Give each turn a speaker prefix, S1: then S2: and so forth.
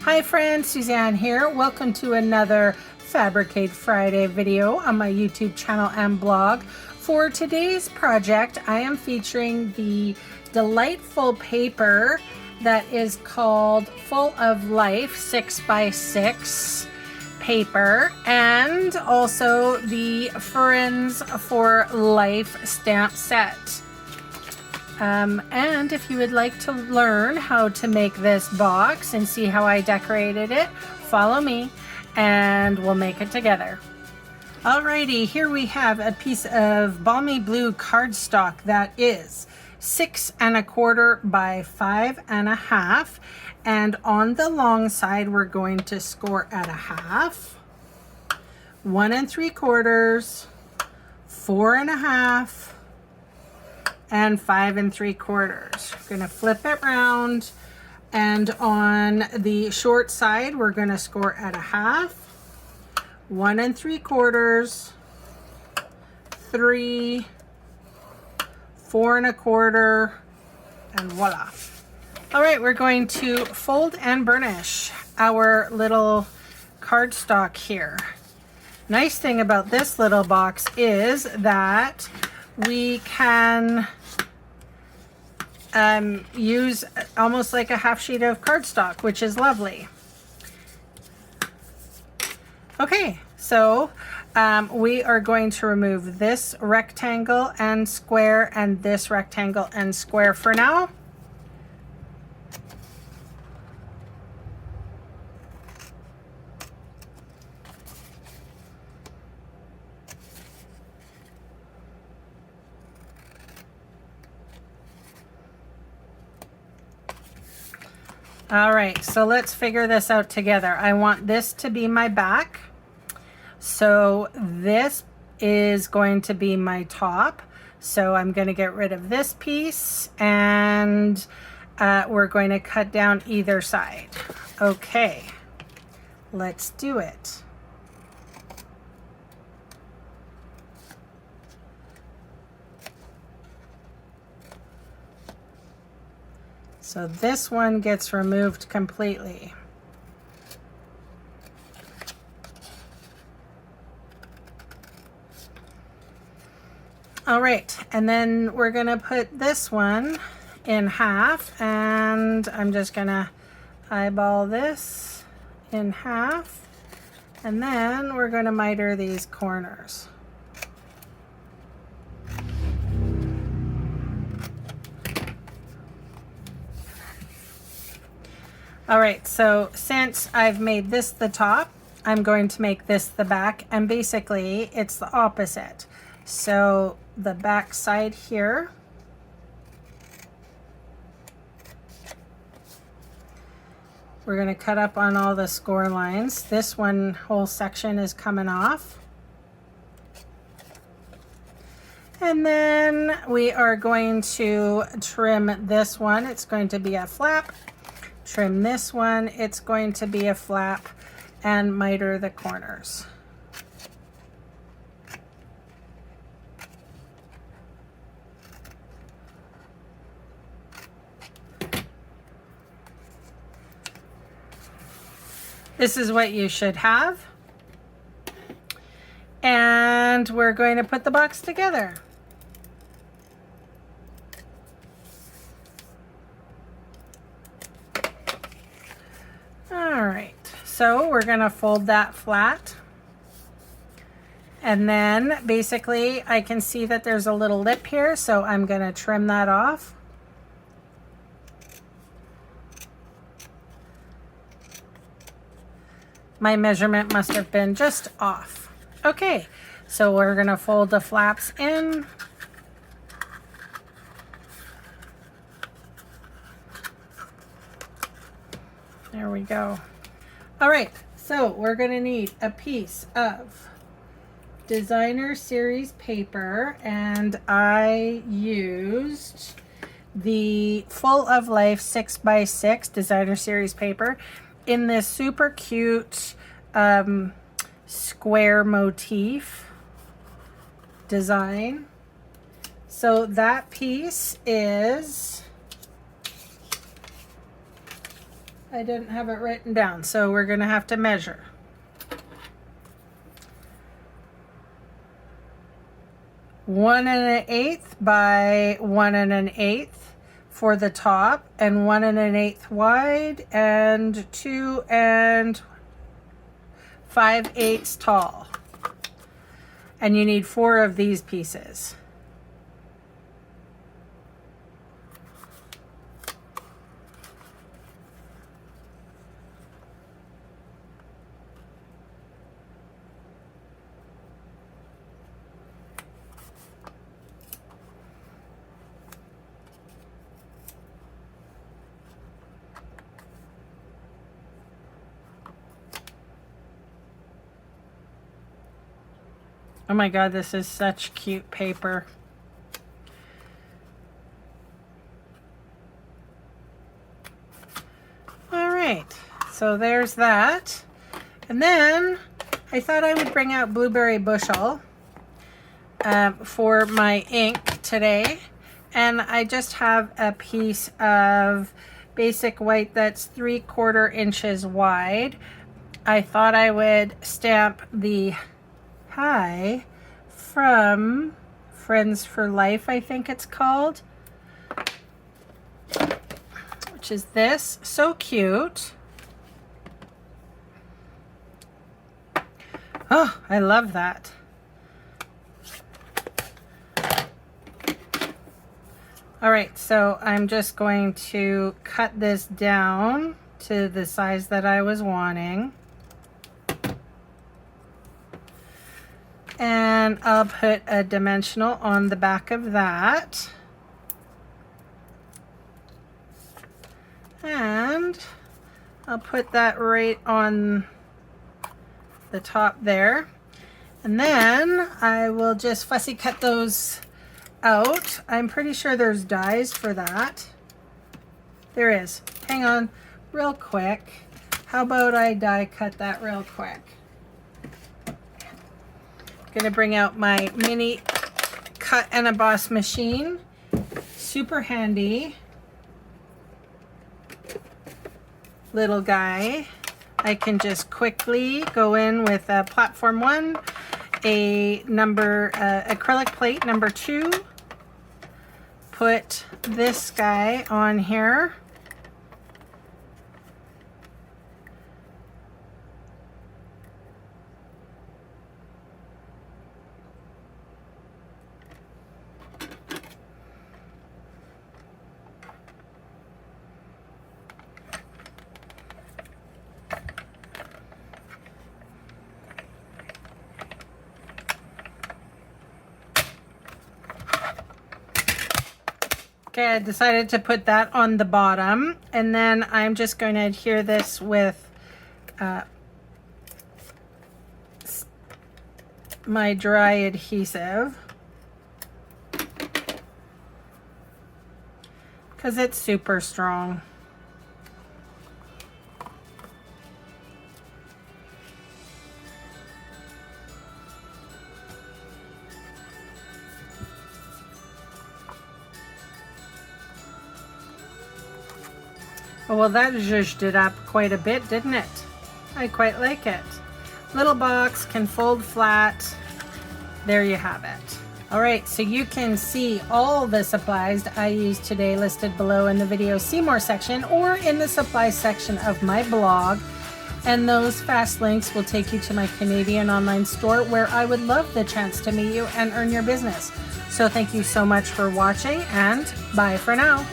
S1: Hi friends, Suzanne here. Welcome to another Fabricate Friday video on my YouTube channel and blog. For today's project, I am featuring the delightful paper that is called Full of Life 6x6 paper, and also the Friends for Life stamp set. And if you would like to learn how to make this box and see how I decorated it, follow me and we'll make it together. Alrighty, here we have a piece of balmy blue cardstock that is 6 1/4 by 5 1/2, and on the long side we're going to score at 1/2, 1 3/4, 4 1/2, and 5 3/4. We're going to flip it round, and on the short side we're going to score at 1/2, 1 3/4, 3, 4 1/4, and voila. All right, we're going to fold and burnish our little cardstock here. Nice thing about this little box is that we can use almost like a half sheet of cardstock, which is lovely. Okay, so we are going to remove this rectangle and square and this rectangle and square for now. All right, so let's figure this out together. I want this to be my back. So this is going to be my top. So I'm going to get rid of this piece, and we're going to cut down either side. Okay, let's do it. So this one gets removed completely. All right, and then we're gonna put this one in half, and I'm just gonna eyeball this in half, and then we're gonna miter these corners. All right, so since I've made this the top, I'm going to make this the back, and basically it's the opposite. So the back side here, we're going to cut up on all the score lines. This whole section is coming off. And then we are going to trim this one. It's going to be a flap. Trim this one, it's going to be a flap, and miter the corners. This is what you should have. And we're going to put the box together. So we're going to fold that flat, and then basically I can see that there's a little lip here, so I'm going to trim that off. My measurement must have been just off. Okay, so we're going to fold the flaps in. There we go. All right, so we're going to need a piece of designer series paper, and I used the Full of Life 6x6 designer series paper in this super cute square motif design. So that piece is I didn't have it written down, so we're going to have to measure. 1 1/8 by 1 1/8 for the top, and 1 1/8 wide, and 2 5/8 tall. And you need 4 of these pieces. Oh my God, this is such cute paper. All right, so there's that. And then I thought I would bring out Blueberry Bushel for my ink today. And I just have a piece of basic white that's 3/4 inches wide. I thought I would stamp the Hi from Friends for Life, I think it's called, which is this. So cute. Oh, I love that. All right, so I'm just going to cut this down to the size that I was wanting. And I'll put a dimensional on the back of that. And I'll put that right on the top there. And then I will just fussy cut those out. I'm pretty sure there's dies for that. There is. Hang on real quick. How about I die cut that real quick? Gonna bring out my mini cut and emboss machine. Super handy little guy. I can just quickly go in with a platform 1, a acrylic plate number 2, put this guy on here. Okay, I decided to put that on the bottom, and then I'm just going to adhere this with my dry adhesive because it's super strong. Oh, well, that zhuzhed it up quite a bit, didn't it? I quite like it. Little box, can fold flat. There you have it. All right, so you can see all the supplies I used today listed below in the video See More section or in the supplies section of my blog. And those fast links will take you to my Canadian online store where I would love the chance to meet you and earn your business. So thank you so much for watching, and bye for now.